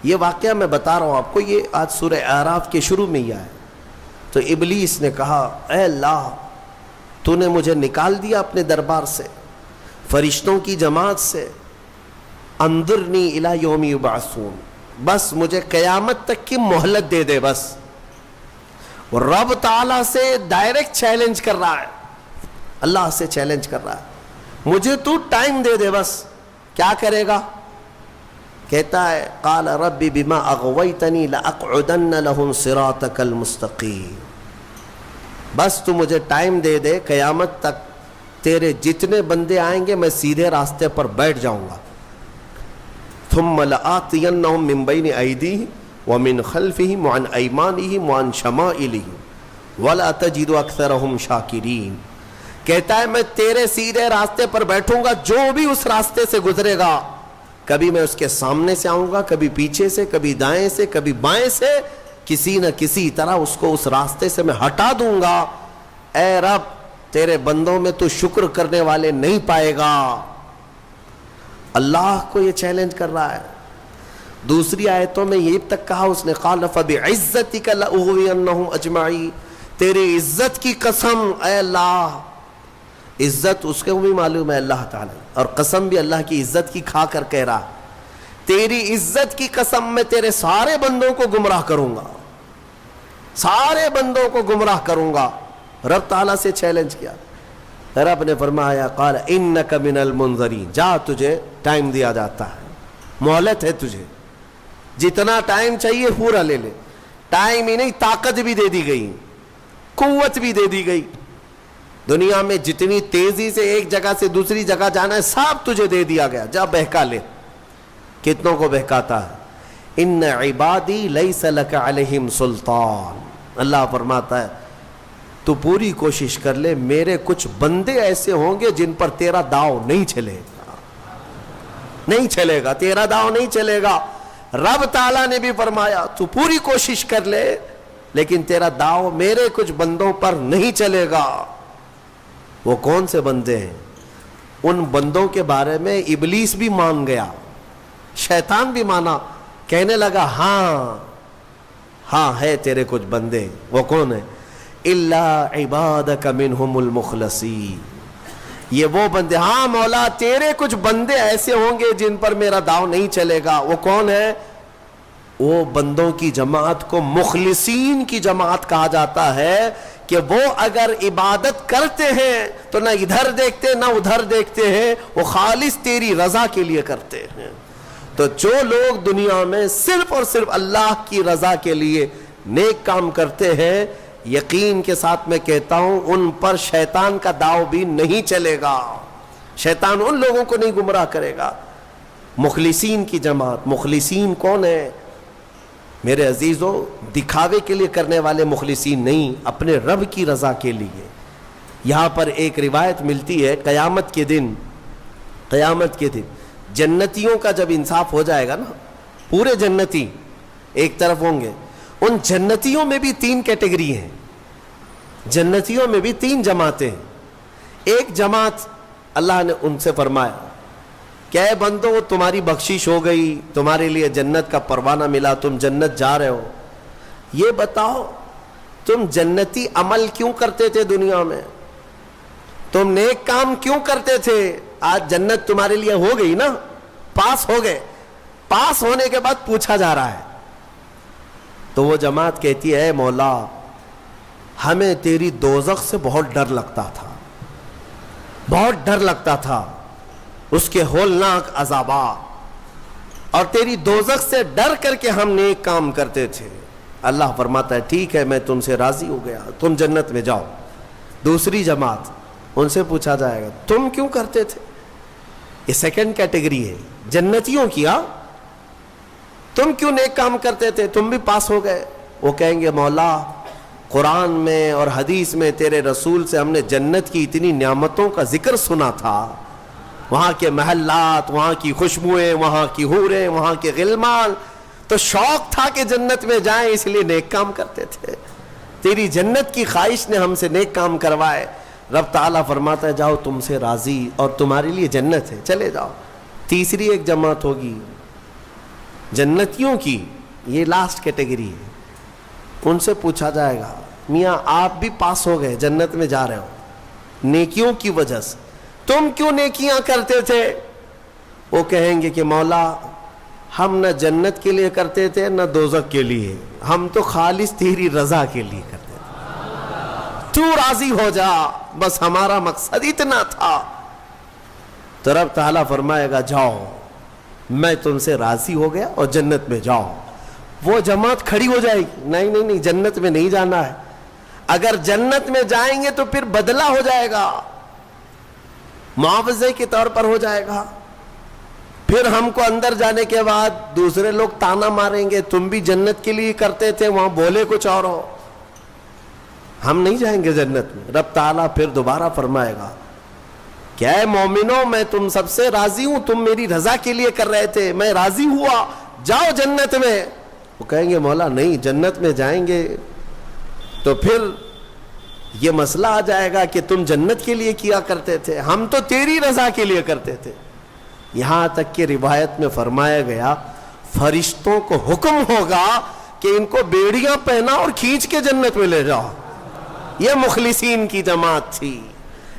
یہ واقعہ میں بتا رہا ہوں آپ کو، یہ آج سورہ اعراف کے شروع میں ہی آیا۔ تو ابلیس نے کہا اے اللہ تو نے مجھے نکال دیا اپنے دربار سے، فرشتوں کی جماعت سے، انظرنی الی یوم یبعثون، بس مجھے قیامت تک کی مہلت دے دے بس۔ اور رب تعالیٰ سے ڈائریکٹ چیلنج کر رہا ہے، اللہ سے چیلنج کر رہا ہے، مجھے تو ٹائم دے دے بس۔ کیا کرے گا؟ کہتا ہے قال رب بما اغویتنی لاقعدن لهم صراطک المستقیم، بس تو مجھے ٹائم دے دے، قیامت تک تیرے جتنے بندے آئیں گے میں سیدھے راستے پر بیٹھ جاؤں گا۔ ثم لآتینہم من بین ایدیہم ومن خلفہم وعن ایمانہم وعن شمائلہم ولا تجد اکثرہم شاکرین۔ کہتا ہے میں تیرے سیدھے راستے پر بیٹھوں گا، جو بھی اس راستے سے گزرے گا، کبھی میں اس کے سامنے سے آؤں گا، کبھی پیچھے سے، کبھی دائیں سے، کبھی بائیں سے، کسی نہ کسی طرح اس کو اس راستے سے میں ہٹا دوں گا۔ اے رب تیرے بندوں میں تو شکر کرنے والے نہیں پائے گا۔ اللہ کو یہ چیلنج کر رہا ہے۔ دوسری آیتوں میں یہ تک کہا اس نے قال فبعزتک لاغوینہم اجمعین، تیری عزت کی قسم اے اللہ، عزت اس کو بھی معلوم ہے اللہ تعالیٰ، اور قسم بھی اللہ کی عزت کی کھا کر کہہ رہا، تیری عزت کی قسم میں تیرے سارے بندوں کو گمراہ کروں گا، سارے بندوں کو گمراہ کروں گا۔ رب تعالیٰ سے چیلنج کیا، رب نے فرمایا قال انک من المنظرین، جا تجھے ٹائم دیا جاتا ہے، مہلت ہے تجھے، جتنا ٹائم چاہیے پورا لے لے۔ ٹائم ہی نہیں، طاقت بھی دے دی گئی، قوت بھی دے دی گئی، دنیا میں جتنی تیزی سے ایک جگہ سے دوسری جگہ جانا ہے سب تجھے دے دیا گیا، جا بہکا لے۔ کتنوں کو بہکاتا ہے؟ ان عبادی لیس لک علیہم سلطان، اللہ فرماتا ہے تو پوری کوشش کر لے، میرے کچھ بندے ایسے ہوں گے جن پر تیرا داؤ نہیں چلے گا، نہیں چلے گا، تیرا داؤ نہیں چلے گا۔ رب تعالیٰ نے بھی فرمایا تو پوری کوشش کر لے لیکن تیرا داؤ میرے کچھ بندوں پر نہیں چلے گا۔ وہ کون سے بندے ہیں؟ ان بندوں کے بارے میں ابلیس بھی مان گیا، شیطان بھی مانا، کہنے لگا ہاں ہاں ہے تیرے کچھ بندے۔ وہ کون ہیں؟ الا عبادک منہم المخلصین، یہ وہ بندے، ہاں مولا تیرے کچھ بندے ایسے ہوں گے جن پر میرا داؤ نہیں چلے گا۔ وہ کون ہے؟ وہ بندوں کی جماعت کو مخلصین کی جماعت کہا جاتا ہے کہ وہ اگر عبادت کرتے ہیں تو نہ ادھر دیکھتے نہ ادھر دیکھتے ہیں، وہ خالص تیری رضا کے لیے کرتے ہیں۔ تو جو لوگ دنیا میں صرف اور صرف اللہ کی رضا کے لیے نیک کام کرتے ہیں، یقین کے ساتھ میں کہتا ہوں ان پر شیطان کا داؤ بھی نہیں چلے گا، شیطان ان لوگوں کو نہیں گمراہ کرے گا۔ مخلصین کی جماعت، مخلصین کون ہے میرے عزیزو؟ دکھاوے کے لیے کرنے والے مخلصین نہیں، اپنے رب کی رضا کے لیے۔ یہاں پر ایک روایت ملتی ہے قیامت کے دن جنتیوں کا جب انصاف ہو جائے گا نا، پورے جنتی ایک طرف ہوں گے، ان جنتیوں میں بھی 3 کیٹیگری ہیں، جنتیوں میں بھی 3 جماعتیں ہیں۔ ایک جماعت اللہ نے ان سے فرمایا کہ اے بندو تمہاری بخشش ہو گئی، تمہارے لیے جنت کا پروانہ ملا، تم جنت جا رہے ہو، یہ بتاؤ تم جنتی عمل کیوں کرتے تھے دنیا میں، تم نیک کام کیوں کرتے تھے؟ آج جنت تمہارے لیے ہو گئی نا، پاس ہو گئے، پاس ہونے کے بعد پوچھا جا رہا ہے۔ تو وہ جماعت کہتی ہے اے مولا ہمیں تیری دوزخ سے بہت ڈر لگتا تھا، بہت ڈر لگتا تھا، اس کے ہولناک عذابات، اور تیری دوزخ سے ڈر کر کے ہم نیک کام کرتے تھے۔ اللہ فرماتا ہے ٹھیک ہے میں تم سے راضی ہو گیا، تم جنت میں جاؤ۔ دوسری جماعت، ان سے پوچھا جائے گا تم کیوں کرتے تھے؟ یہ سیکنڈ کیٹیگری ہے جنتیوں کی، تم کیوں نیک کام کرتے تھے؟ تم بھی پاس ہو گئے۔ وہ کہیں گے مولا قرآن میں اور حدیث میں تیرے رسول سے ہم نے جنت کی اتنی نعمتوں کا ذکر سنا تھا، وہاں کے محلات، وہاں کی خوشبوئیں، وہاں کی حوریں، وہاں کے غلمان، تو شوق تھا کہ جنت میں جائیں، اس لیے نیک کام کرتے تھے، تیری جنت کی خواہش نے ہم سے نیک کام کروائے۔ رب تعالیٰ فرماتا ہے جاؤ تم سے راضی اور تمہارے لیے جنت ہے، چلے جاؤ۔ تیسری ایک جماعت ہوگی جنتیوں کی یہ لاسٹ کیٹیگری ہے. ان سے پوچھا جائے گا میاں آپ بھی پاس ہو گئے, جنت میں جا رہے ہو نیکیوں کی وجہ سے, تم کیوں نیکیاں کرتے تھے؟ وہ کہیں گے کہ مولا ہم نہ جنت کے لیے کرتے تھے نہ دوزخ کے لیے, ہم تو خالص تیری رضا کے لیے کرتے تھے, تو راضی ہو جا, بس ہمارا مقصد اتنا تھا. تو رب تعالیٰ فرمائے گا جاؤ میں تم سے راضی ہو گیا اور جنت میں جاؤ. وہ جماعت کھڑی ہو جائے گی, نہیں نہیں نہیں جنت میں نہیں جانا ہے, اگر جنت میں جائیں گے تو پھر بدلہ ہو جائے گا, معاوضے کے طور پر ہو جائے گا. پھر ہم کو اندر جانے کے بعد دوسرے لوگ تانا ماریں گے تم بھی جنت کے لیے کرتے تھے, وہاں بولے کچھ اور ہو, ہم نہیں جائیں گے جنت میں. رب تعالیٰ پھر دوبارہ فرمائے گا کیا ہے مومنوں میں تم سب سے راضی ہوں, تم میری رضا کے لیے کر رہے تھے, میں راضی ہوا, جاؤ جنت میں. وہ کہیں گے مولا نہیں, جنت میں جائیں گے تو پھر یہ مسئلہ آ جائے گا کہ تم جنت کے لیے کیا کرتے تھے, ہم تو تیری رضا کے لیے کرتے تھے. یہاں تک کہ روایت میں فرمایا گیا فرشتوں کو حکم ہوگا کہ ان کو بیڑیاں پہنا اور کھینچ کے جنت میں لے جاؤ. یہ مخلصین کی جماعت تھی,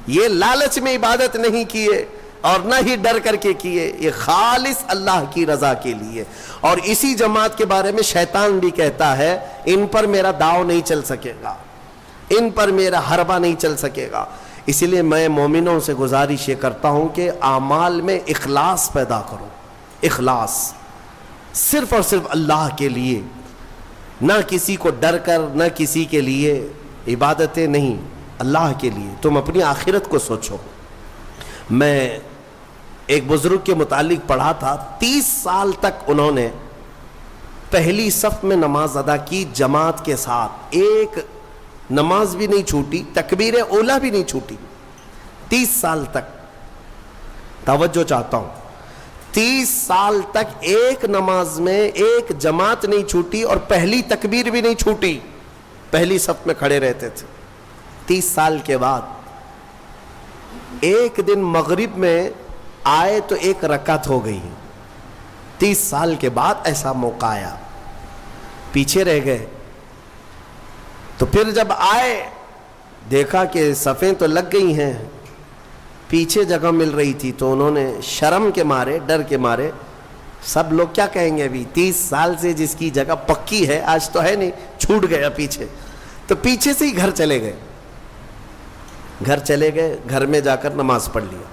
یہ لالچ میں عبادت نہیں کیے اور نہ ہی ڈر کر کے کیے, یہ خالص اللہ کی رضا کے لیے. اور اسی جماعت کے بارے میں شیطان بھی کہتا ہے ان پر میرا داؤ نہیں چل سکے گا, ان پر میرا حربہ نہیں چل سکے گا. اسی لیے میں مومنوں سے گزارش یہ کرتا ہوں کہ اعمال میں اخلاص پیدا کرو, اخلاص صرف اور صرف اللہ کے لیے, نہ کسی کو ڈر کر, نہ کسی کے لیے, عبادتیں نہیں اللہ کے لیے. تم اپنی آخرت کو سوچو. میں ایک بزرگ کے متعلق پڑھا تھا 30 سال تک انہوں نے پہلی صف میں نماز ادا کی جماعت کے ساتھ, ایک نماز بھی نہیں چھوٹی, تکبیر اولا بھی نہیں چھوٹی, 30 سال تک. توجہ چاہتا ہوں, 30 سال تک ایک نماز میں ایک جماعت نہیں چھوٹی اور پہلی تکبیر بھی نہیں چھوٹی, پہلی صف میں کھڑے رہتے تھے. 30 سال کے بعد ایک دن مغرب میں آئے تو ایک رکعت ہو گئی. 30 سال کے بعد ایسا موقع آیا, پیچھے رہ گئے. تو پھر جب آئے دیکھا کہ صفیں تو لگ گئی ہیں, پیچھے جگہ مل رہی تھی, تو انہوں نے شرم کے مارے, ڈر کے مارے, سب لوگ کیا کہیں گے ابھی 30 سال سے جس کی جگہ پکی ہے آج تو ہے نہیں, چھوٹ گیا پیچھے, تو پیچھے سے ہی گھر چلے گئے. گھر چلے گئے, گھر میں جا کر نماز پڑھ لیا.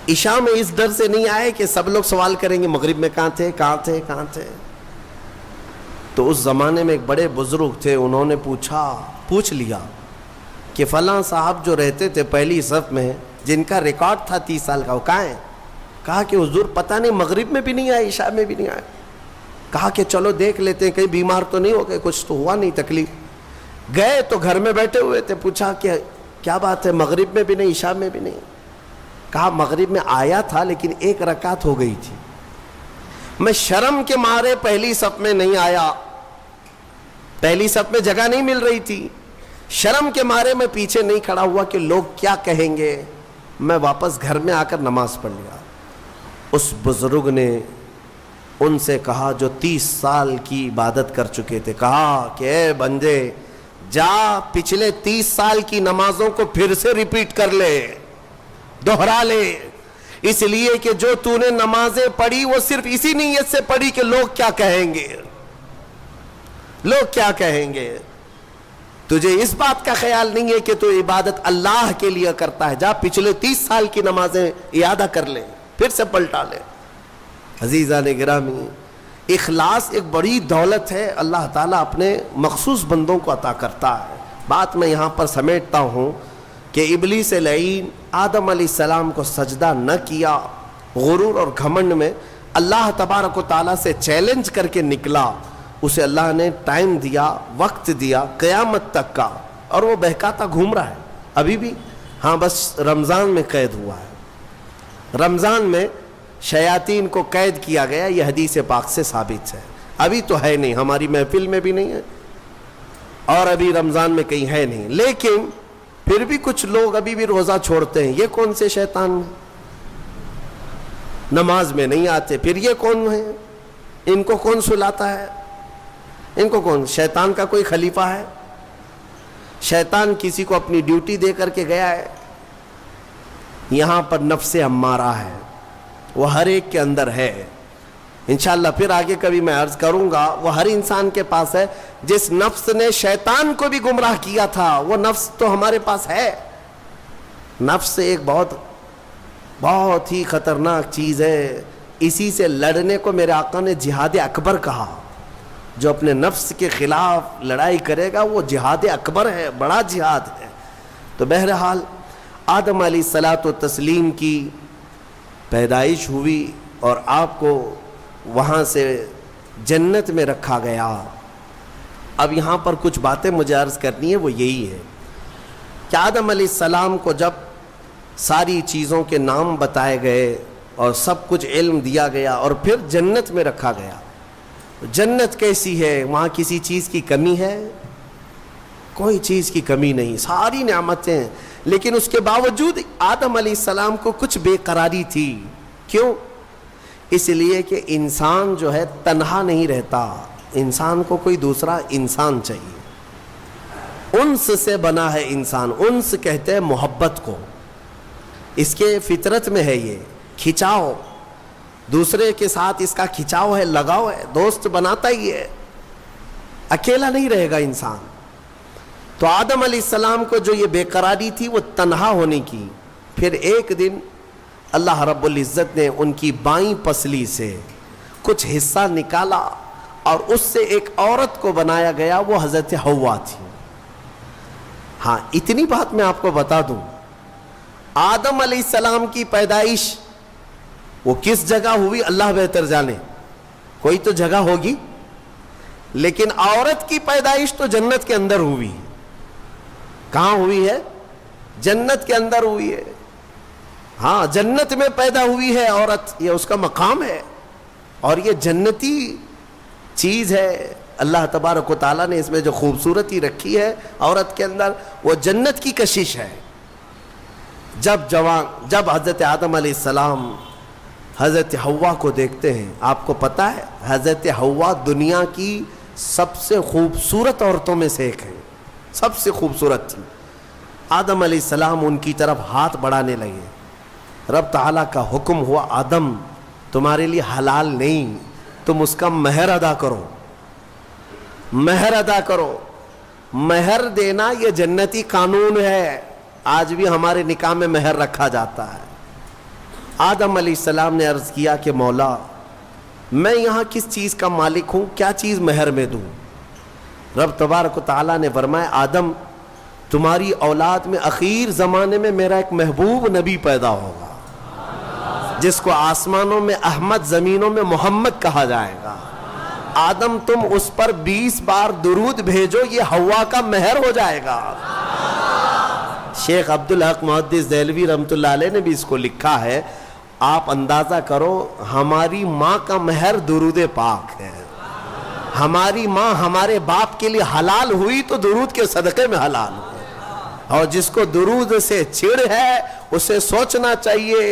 عشاء میں اس ڈر سے نہیں آئے کہ سب لوگ سوال کریں گے مغرب میں کہاں تھے کہاں تھے کہاں تھے. تو اس زمانے میں ایک بڑے بزرگ تھے, انہوں نے پوچھ لیا کہ فلاں صاحب جو رہتے تھے پہلی صف میں جن کا ریکارڈ تھا 30 سال کا, وہ کہاں ہیں؟ کہا کہ حضور پتہ نہیں, مغرب میں بھی نہیں آئے, عشاء میں بھی نہیں آئے. کہا کہ چلو دیکھ لیتے ہیں, کہیں بیمار تو نہیں ہو گئے, کچھ تو ہوا نہیں تکلیف. گئے تو گھر میں بیٹھے ہوئے تھے, پوچھا کہ کیا بات ہے, مغرب میں بھی نہیں عشاء میں بھی نہیں. کہا مغرب میں آیا تھا لیکن ایک رکعت ہو گئی تھی, میں شرم کے مارے پہلی صف میں نہیں آیا, پہلی صف میں جگہ نہیں مل رہی تھی, شرم کے مارے میں پیچھے نہیں کھڑا ہوا کہ لوگ کیا کہیں گے, میں واپس گھر میں آ کر نماز پڑھ لیا. اس بزرگ نے ان سے کہا جو 30 سال کی عبادت کر چکے تھے, کہا کہ اے بندے جا پچھلے 30 سال کی نمازوں کو پھر سے ریپیٹ کر لے, دوہرا لے, اس لیے کہ جو تو نے نمازیں پڑھی وہ صرف اسی نیت سے پڑھی کہ لوگ کیا کہیں گے, لوگ کیا کہیں گے. تجھے اس بات کا خیال نہیں ہے کہ تو عبادت اللہ کے لیے کرتا ہے, جا پچھلے 30 سال کی نمازیں اعادہ کر لے, پھر سے پلٹا لے. عزیزان گرامی, اخلاص ایک بڑی دولت ہے, اللہ تعالیٰ اپنے مخصوص بندوں کو عطا کرتا ہے. بات میں یہاں پر سمیٹتا ہوں کہ ابلیس لعین آدم علیہ السلام کو سجدہ نہ کیا, غرور اور گھمنڈ میں اللہ تبارک و تعالیٰ سے چیلنج کر کے نکلا. اسے اللہ نے ٹائم دیا, وقت دیا قیامت تک کا, اور وہ بہکاتا گھوم رہا ہے ابھی بھی. ہاں بس رمضان میں قید ہوا ہے, رمضان میں شیاطین کو قید کیا گیا, یہ حدیث پاک سے ثابت ہے. ابھی تو ہے نہیں, ہماری محفل میں بھی نہیں ہے اور ابھی رمضان میں کہیں ہے نہیں, لیکن پھر بھی کچھ لوگ ابھی بھی روزہ چھوڑتے ہیں. یہ کون سے شیطان ہیں؟ نماز میں نہیں آتے, پھر یہ کون ہیں؟ ان کو کون سلاتا ہے؟ ان کو کون؟ شیطان کا کوئی خلیفہ ہے؟ شیطان کسی کو اپنی ڈیوٹی دے کر کے گیا ہے؟ یہاں پر نفس امارہ ہے، وہ ہر ایک کے اندر ہے. انشاءاللہ پھر آگے کبھی میں عرض کروں گا، وہ ہر انسان کے پاس ہے. جس نفس نے شیطان کو بھی گمراہ کیا تھا وہ نفس تو ہمارے پاس ہے. نفس ایک بہت ہی خطرناک چیز ہے. اسی سے لڑنے کو میرے آقا نے جہاد اکبر کہا. جو اپنے نفس کے خلاف لڑائی کرے گا وہ جہاد اکبر ہے، بڑا جہاد ہے. تو بہرحال آدم علیہ الصلاۃ والتسلیم کی پیدائش ہوئی اور آپ کو وہاں سے جنت میں رکھا گیا. اب یہاں پر کچھ باتیں مجھے عرض کرنی ہے، وہ یہی ہے کہ آدم علیہ السلام کو جب ساری چیزوں کے نام بتائے گئے اور سب کچھ علم دیا گیا اور پھر جنت میں رکھا گیا. جنت کیسی ہے؟ وہاں کسی چیز کی کمی ہے؟ کوئی چیز کی کمی نہیں، ساری نعمتیں ہیں. لیکن اس کے باوجود آدم علیہ السلام کو کچھ بے قراری تھی. کیوں؟ اس لیے کہ انسان جو ہے تنہا نہیں رہتا، انسان کو کوئی دوسرا انسان چاہیے. انس سے بنا ہے انسان. انس کہتے ہیں محبت کو. اس کے فطرت میں ہے یہ کھچاؤ، دوسرے کے ساتھ اس کا کھچاؤ ہے، لگاؤ ہے، دوست بناتا ہی ہے، اکیلا نہیں رہے گا انسان. تو آدم علیہ السلام کو جو یہ بے قراری تھی وہ تنہا ہونے کی. پھر ایک دن اللہ رب العزت نے ان کی بائیں پسلی سے کچھ حصہ نکالا اور اس سے ایک عورت کو بنایا گیا، وہ حضرت حوا تھی. ہاں اتنی بات میں آپ کو بتا دوں، آدم علیہ السلام کی پیدائش وہ کس جگہ ہوئی اللہ بہتر جانے، کوئی تو جگہ ہوگی، لیکن عورت کی پیدائش تو جنت کے اندر ہوئی. کہاں ہوئی ہے؟ جنت کے اندر ہوئی ہے. ہاں جنت میں پیدا ہوئی ہے عورت، یہ اس کا مقام ہے اور یہ جنتی چیز ہے. اللہ تبارک و تعالیٰ نے اس میں جو خوبصورتی رکھی ہے عورت کے اندر، وہ جنت کی کشش ہے. جب حضرت آدم علیہ السلام حضرت حوا کو دیکھتے ہیں، آپ کو پتہ ہے حضرت حوا دنیا کی سب سے خوبصورت عورتوں میں سے ایک ہے، سب سے خوبصورت تھی. آدم علیہ السلام ان کی طرف ہاتھ بڑھانے لگے. رب تعالیٰ کا حکم ہوا، آدم تمہارے لیے حلال نہیں، تم اس کا مہر ادا کرو. مہر ادا کرو. مہر دینا یہ جنتی قانون ہے. آج بھی ہمارے نکاح میں مہر رکھا جاتا ہے. آدم علیہ السلام نے عرض کیا کہ مولا میں یہاں کس چیز کا مالک ہوں، کیا چیز مہر میں دوں؟ رب تبارک و تعالیٰ نے فرمایا آدم تمہاری اولاد میں اخیر زمانے میں میرا ایک محبوب نبی پیدا ہوگا جس کو آسمانوں میں احمد، زمینوں میں محمد کہا جائے گا. آدم تم اس پر 20 بار درود بھیجو، یہ حوا کا مہر ہو جائے گا. شیخ عبدالحق محدث دہلوی رحمۃ اللہ علیہ نے بھی اس کو لکھا ہے. آپ اندازہ کرو ہماری ماں کا مہر درود پاک ہے. ہماری ماں ہمارے باپ کے لیے حلال ہوئی تو درود کے صدقے میں حلال ہوئی. اور جس کو درود سے چڑ ہے اسے سوچنا چاہیے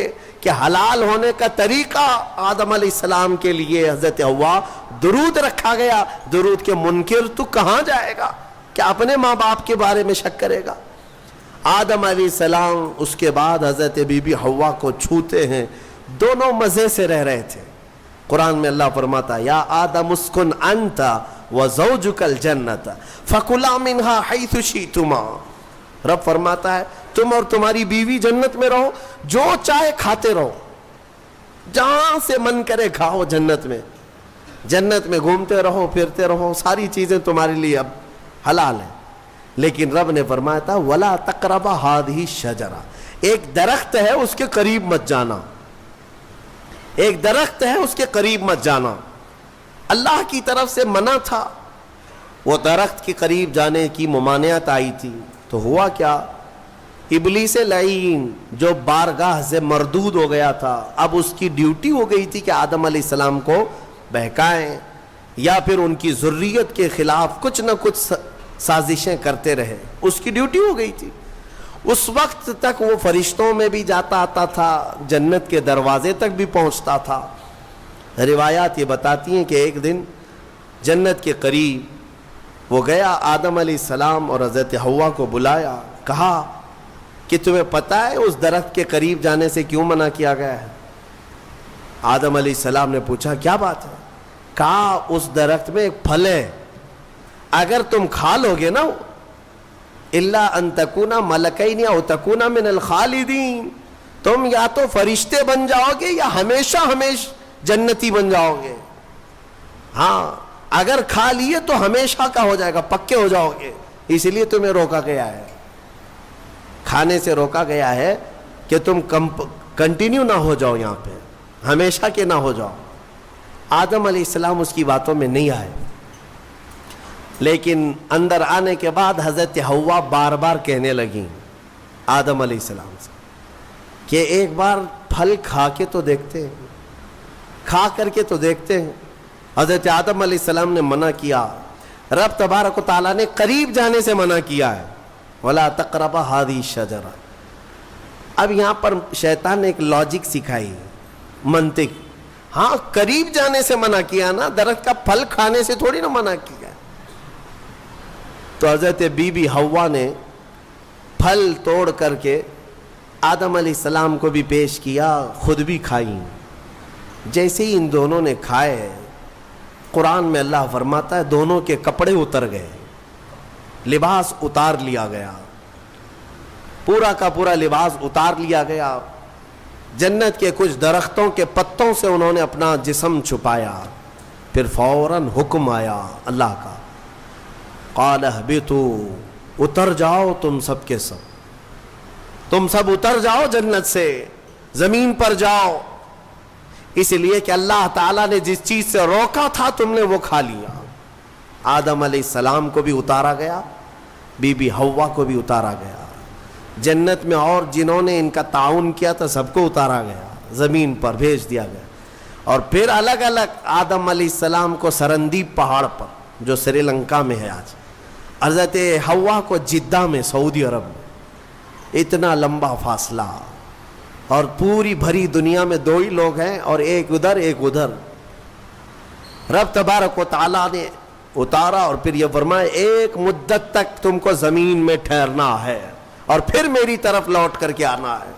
کہ حلال ہونے کا طریقہ آدم علیہ السلام کے لیے حضرت حوا درود رکھا گیا. درود کے منکر تو کہاں جائے گا؟ کیا اپنے ماں باپ کے بارے میں شک کرے گا؟ آدم علیہ السلام اس کے بعد حضرت بی بی حوا کو چھوتے ہیں. دونوں مزے سے رہ رہے تھے. قرآن میں اللہ فرماتا یا آدم اسکن انت وزوجک الجنت فکلا منہا حیث شئتما. رب فرماتا ہے تم اور تمہاری بیوی جنت میں رہو، جو چاہے کھاتے رہو، جہاں سے من کرے کھاؤ. جنت میں گھومتے رہو، پھرتے رہو، ساری چیزیں تمہارے لیے اب حلال ہیں. لیکن رب نے فرمایا تھا وَلَا تَقْرَبَ هَذِهِ الشَّجَرَةَ، ایک درخت ہے اس کے قریب مت جانا. ایک درخت ہے اس کے قریب مت جانا. اللہ کی طرف سے منع تھا. وہ درخت کے قریب جانے کی ممانعت آئی تھی تو ہوا کیا؟ ابلیس لعین جو بارگاہ سے مردود ہو گیا تھا، اب اس کی ڈیوٹی ہو گئی تھی کہ آدم علیہ السلام کو بہکائیں یا پھر ان کی ذریت کے خلاف کچھ نہ کچھ سازشیں کرتے رہے. اس کی ڈیوٹی ہو گئی تھی. اس وقت تک وہ فرشتوں میں بھی جاتا آتا تھا، جنت کے دروازے تک بھی پہنچتا تھا. روایات یہ بتاتی ہیں کہ ایک دن جنت کے قریب وہ گیا، آدم علیہ السلام اور حضرت حوا کو بلایا، کہا کہ تمہیں پتہ ہے اس درخت کے قریب جانے سے کیوں منع کیا گیا ہے؟ آدم علیہ السلام نے پوچھا کیا بات ہے؟ کہا اس درخت میں ایک پھل ہے، اگر تم کھا لو گے نا، الا ان تکونا ملکین او تکونا من الخالدین، تم یا تو فرشتے بن جاؤ گے یا ہمیشہ جنتی بن جاؤ گے. ہاں اگر کھا لیے تو ہمیشہ کا ہو جائے گا، پکے ہو جاؤ گے. اس لیے تمہیں روکا گیا ہے، کھانے سے روکا گیا ہے کہ تم کنٹینیو نہ ہو جاؤ، یہاں پہ ہمیشہ کے نہ ہو جاؤ. آدم علیہ السلام اس کی باتوں میں نہیں آئے، لیکن اندر آنے کے بعد حضرت حوا بار بار کہنے لگیں آدم علیہ السلام سے کہ ایک بار پھل کھا کے تو دیکھتے ہیں، کھا کر کے تو دیکھتے ہیں. حضرت آدم علیہ السلام نے منع کیا، رب تبارک و تعالیٰ نے قریب جانے سے منع کیا ہے، وَلَا تَقْرَبَ هَذِهِ الشَّجَرَةَ. اب یہاں پر شیطان نے ایک لاجک سکھائی، منطق. ہاں قریب جانے سے منع کیا نا، درخت کا پھل کھانے سے تھوڑی نہ منع کیا. تو حضرت بی بی حوا نے پھل توڑ کر کے آدم علیہ السلام کو بھی پیش کیا، خود بھی کھائیں. جیسے ہی ان دونوں نے کھائے، قرآن میں اللہ فرماتا ہے دونوں کے کپڑے اتر گئے، لباس اتار لیا گیا، پورا کا پورا لباس اتار لیا گیا. جنت کے کچھ درختوں کے پتوں سے انہوں نے اپنا جسم چھپایا. پھر فوراً حکم آیا اللہ کا، قال اہبطوا، اتر جاؤ تم سب کے سب، تم سب اتر جاؤ جنت سے، زمین پر جاؤ. اس لیے کہ اللہ تعالیٰ نے جس چیز سے روکا تھا تم نے وہ کھا لیا. آدم علیہ السلام کو بھی اتارا گیا، بی بی حوا کو بھی اتارا گیا. جنت میں اور جنہوں نے ان کا تعاون کیا تھا سب کو اتارا گیا، زمین پر بھیج دیا گیا. اور پھر الگ الگ آدم علیہ السلام کو سرندیپ پہاڑ پر جو سری لنکا میں ہے آج، حضرت حوا کو جدہ میں سعودی عرب میں. اتنا لمبا فاصلہ، اور پوری بھری دنیا میں دو ہی لوگ ہیں، اور ایک ادھر ایک ادھر. رب تبارک و تعالیٰ نے اتارا اور پھر یہ فرمایا ایک مدت تک تم کو زمین میں ٹھہرنا ہے اور پھر میری طرف لوٹ کر کے آنا ہے.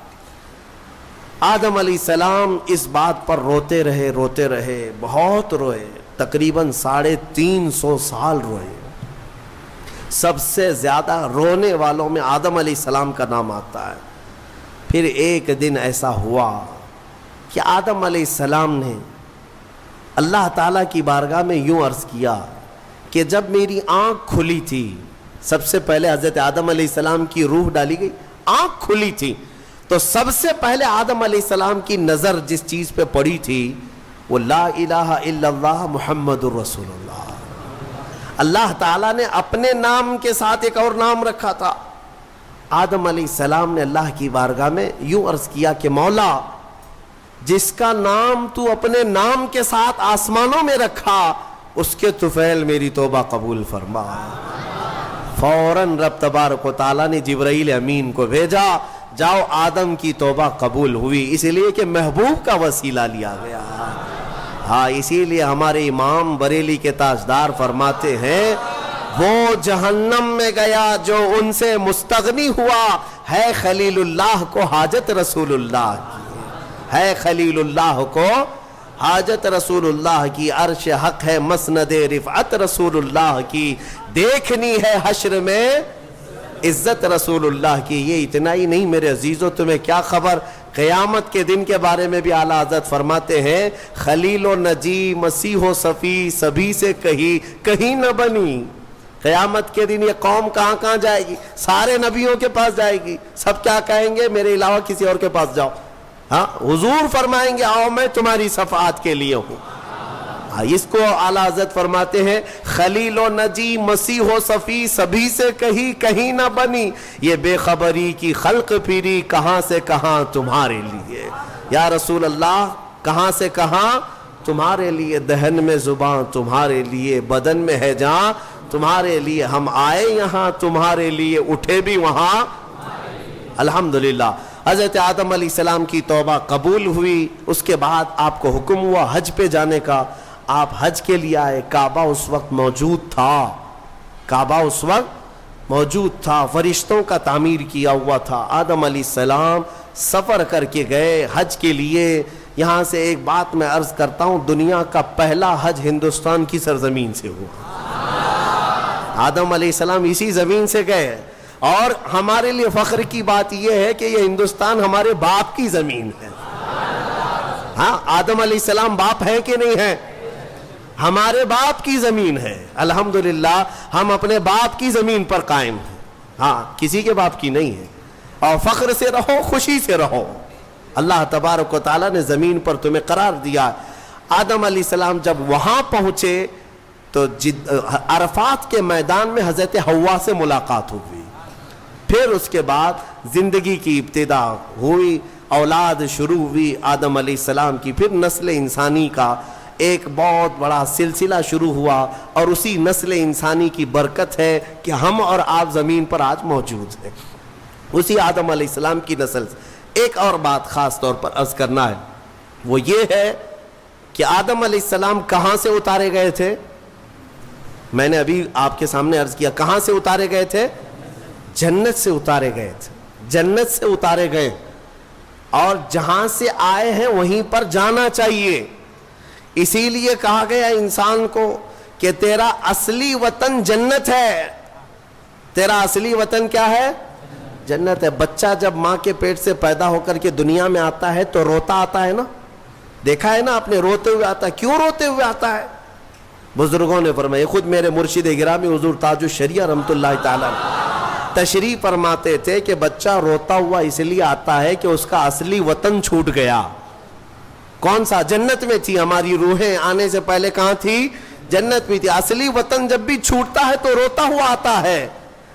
آدم علیہ السلام اس بات پر روتے رہے، بہت روئے، تقریباً 350 سال روئے. سب سے زیادہ رونے والوں میں آدم علیہ السلام کا نام آتا ہے. پھر ایک دن ایسا ہوا کہ آدم علیہ السلام نے اللہ تعالیٰ کی بارگاہ میں یوں عرض کیا کہ جب میری آنکھ کھلی تھی، سب سے پہلے حضرت آدم علیہ السلام کی روح ڈالی گئی، آنکھ کھلی تھی، تو سب سے پہلے آدم علیہ السلام کی نظر جس چیز پہ پڑی تھی وہ لا الہ الا اللہ محمد الرسول اللہ. اللہ تعالیٰ نے اپنے نام کے ساتھ ایک اور نام رکھا تھا. آدم علیہ السلام نے اللہ کی بارگاہ میں یوں عرض کیا کہ مولا، جس کا نام تو اپنے نام کے ساتھ آسمانوں میں رکھا، اس کے طفیل میری توبہ قبول فرما. فوراً رب تبارک و تعالیٰ نے جبرائیل امین کو بھیجا، جاؤ آدم کی توبہ قبول ہوئی، اس لیے کہ محبوب کا وسیلہ لیا گیا. ہاں اسی لیے ہمارے امام بریلی کے تاجدار فرماتے ہیں وہ جہنم میں گیا جو ان سے مستغنی ہوا، ہے خلیل اللہ کو حاجت رسول اللہ کی، ہے خلیل اللہ کو حاجت رسول اللہ کی. عرش حق ہے مسند رفعت رسول اللہ کی، دیکھنی ہے حشر میں عزت رسول اللہ کی. یہ اتنا ہی نہیں میرے عزیزو، تمہیں کیا خبر، قیامت کے دن کے بارے میں بھی اعلیٰ حضرت فرماتے ہیں خلیل و نجی مسیح و صفی سبھی سے کہیں نہ بنی. قیامت کے دن یہ قوم کہاں کہاں جائے گی؟ سارے نبیوں کے پاس جائے گی. سب کیا کہیں گے؟ میرے علاوہ کسی اور کے پاس جاؤ. ہاں حضور فرمائیں گے آؤ میں تمہاری شفاعت کے لیے ہوں. اس کو اعلیٰ حضرت فرماتے ہیں خلیل و نجی مسیح و صفی سبھی سے کہیں نہ بنی، یہ بے خبری کی خلق پھری کہاں سے کہاں تمہارے لیے. یا رسول اللہ کہاں سے کہاں تمہارے لیے، دہن میں زباں تمہارے لیے، بدن میں ہے جاں تمہارے لیے، ہم آئے یہاں تمہارے لیے، اٹھے بھی وہاں الحمدللہ. حضرت آدم علیہ السلام کی توبہ قبول ہوئی، اس کے بعد آپ کو حکم ہوا حج پہ جانے کا، آپ حج کے لیے آئے، کعبہ اس وقت موجود تھا، کعبہ اس وقت موجود تھا، فرشتوں کا تعمیر کیا ہوا تھا، آدم علیہ السلام سفر کر کے گئے حج کے لیے۔ یہاں سے ایک بات میں عرض کرتا ہوں، دنیا کا پہلا حج ہندوستان کی سرزمین سے ہوا، آدم علیہ السلام اسی زمین سے گئے، اور ہمارے لیے فخر کی بات یہ ہے کہ یہ ہندوستان ہمارے باپ کی زمین ہے۔ ہاں، آدم علیہ السلام باپ ہے کہ نہیں ہے؟ ہمارے باپ کی زمین ہے، الحمدللہ ہم اپنے باپ کی زمین پر قائم ہیں، ہاں کسی کے باپ کی نہیں ہے، اور فخر سے رہو، خوشی سے رہو، اللہ تبارک و تعالیٰ نے زمین پر تمہیں قرار دیا۔ آدم علیہ السلام جب وہاں پہنچے تو عرفات کے میدان میں حضرت حوا سے ملاقات ہوئی، پھر اس کے بعد زندگی کی ابتدا ہوئی، اولاد شروع ہوئی آدم علیہ السلام کی، پھر نسل انسانی کا ایک بہت بڑا سلسلہ شروع ہوا، اور اسی نسل انسانی کی برکت ہے کہ ہم اور آپ زمین پر آج موجود ہیں، اسی آدم علیہ السلام کی نسل سے۔ ایک اور بات خاص طور پر عرض کرنا ہے، وہ یہ ہے کہ آدم علیہ السلام کہاں سے اتارے گئے تھے؟ میں نے ابھی آپ کے سامنے عرض کیا، کہاں سے اتارے گئے تھے؟ جنت سے اتارے گئے تھے، جنت سے اتارے گئے، اور جہاں سے آئے ہیں وہیں پر جانا چاہیے۔ اسی لیے کہا گیا انسان کو کہ تیرا اصلی وطن جنت ہے، تیرا اصلی وطن کیا ہے؟ جنت ہے۔ بچہ جب ماں کے پیٹ سے پیدا ہو کر کے دنیا میں آتا ہے تو روتا آتا ہے نا، دیکھا ہے نا آپ نے، روتے ہوئے آتا ہے۔ کیوں روتے ہوئے آتا ہے؟ بزرگوں نے فرمایا، خود میرے مرشد گرامی حضور تاج الشریعہ رحمۃ اللہ تعالی تشریح فرماتے تھے کہ بچہ روتا ہوا اس لیے آتا ہے کہ اس کا اصلی وطن چھوٹ گیا۔ کون سا؟ جنت میں تھی، ہماری روحیں آنے سے پہلے کہاں تھی؟ جنت میں تھی۔ اصلی وطن جب بھی چھوٹتا ہے تو روتا ہوا آتا ہے،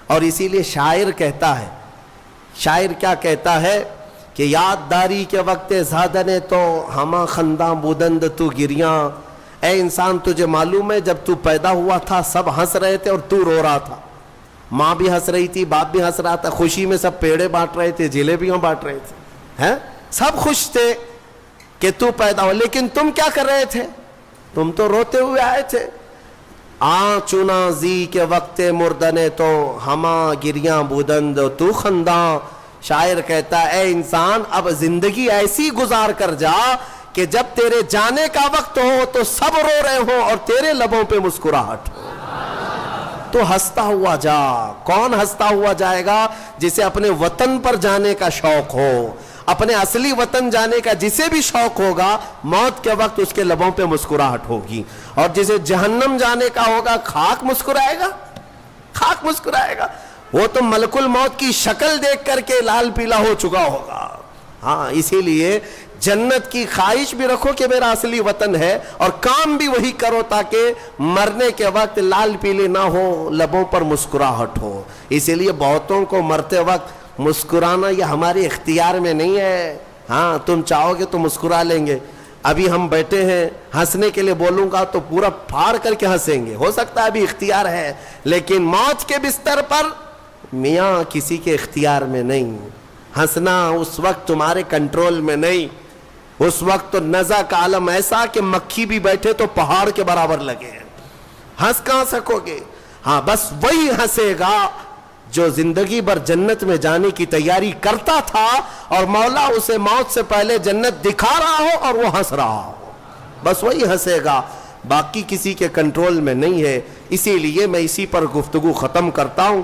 اور اسی لیے شاعر کہتا ہے، شاعر کیا کہتا ہے کہ یاد داری کے وقت زادنے تو ہما خنداں بودند تو گریاں۔ اے انسان، تجھے معلوم ہے جب تو پیدا ہوا تھا سب ہنس رہے تھے اور تو رو رہا تھا، ماں بھی ہنس رہی تھی، باپ بھی ہنس رہا تھا، خوشی میں سب پیڑے بانٹ رہے تھے، جلیبیاں بانٹ رہے تھے، ہیں سب خوش تھے کہ تو پیدا ہو، لیکن تم کیا کر رہے تھے؟ تم تو روتے ہوئے آئے تھے۔ چنا زی کے وقت مردنے تو ہما گریاں بودند تو خنداں۔ شاعر کہتا ہے اے انسان، اب زندگی ایسی گزار کر جا کہ جب تیرے جانے کا وقت ہو تو سب رو رہے ہوں اور تیرے لبوں پہ مسکراہٹ ہو، تو ہنستا ہوا جا۔ کون ہنستا ہوا جائے گا؟ جسے اپنے وطن پر جانے کا شوق ہو، اپنے اصلی وطن جانے کا جسے بھی شوق ہوگا، موت کے وقت اس کے لبوں پہ مسکراہٹ ہوگی، اور جسے جہنم جانے کا ہوگا، خاک مسکرائے گا، خاک مسکرائے گا، وہ تو ملک الموت کی شکل دیکھ کر کے لال پیلا ہو چکا ہوگا۔ ہاں، اسی لیے جنت کی خواہش بھی رکھو کہ میرا اصلی وطن ہے، اور کام بھی وہی کرو تاکہ مرنے کے وقت لال پیلے نہ ہو، لبوں پر مسکراہٹ ہو۔ اسی لیے بہتوں کو مرتے وقت مسکرانا یہ ہمارے اختیار میں نہیں ہے۔ ہاں، تم چاہو گے تو مسکرا لیں گے، ابھی ہم بیٹھے ہیں، ہنسنے کے لیے بولوں گا تو پورا پھاڑ کر کے ہنسیں گے، ہو سکتا ہے ابھی اختیار ہے، لیکن موت کے بستر پر میاں کسی کے اختیار میں نہیں، ہنسنا اس وقت تمہارے کنٹرول میں نہیں۔ اس وقت تو نزع کا عالم ایسا کہ مکھی بھی بیٹھے تو پہاڑ کے برابر لگے ہیں، ہنس کہاں سکو گے؟ ہاں، بس وہی ہنسے گا جو زندگی بھر جنت میں جانے کی تیاری کرتا تھا، اور مولا اسے موت سے پہلے جنت دکھا رہا ہو اور وہ ہنس رہا ہو، بس وہی ہنسے گا، باقی کسی کے کنٹرول میں نہیں ہے۔ اسی لیے میں اسی پر گفتگو ختم کرتا ہوں۔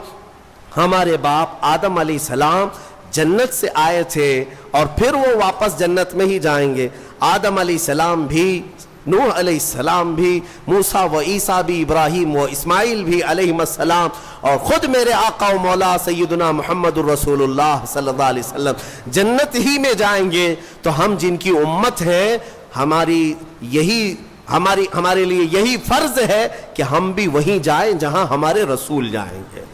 ہمارے باپ آدم علیہ السلام جنت سے آئے تھے، اور پھر وہ واپس جنت میں ہی جائیں گے۔ آدم علیہ السلام بھی، نوح علیہ السلام بھی، موسیٰ و عیسیٰ بھی، ابراہیم و اسماعیل بھی علیہ السلام، اور خود میرے آقا و مولا سیدنا محمد الرسول اللہ صلی اللہ علیہ وسلم جنت ہی میں جائیں گے۔ تو ہم جن کی امت ہیں، ہمارے لیے یہی فرض ہے کہ ہم بھی وہیں جائیں جہاں ہمارے رسول جائیں گے۔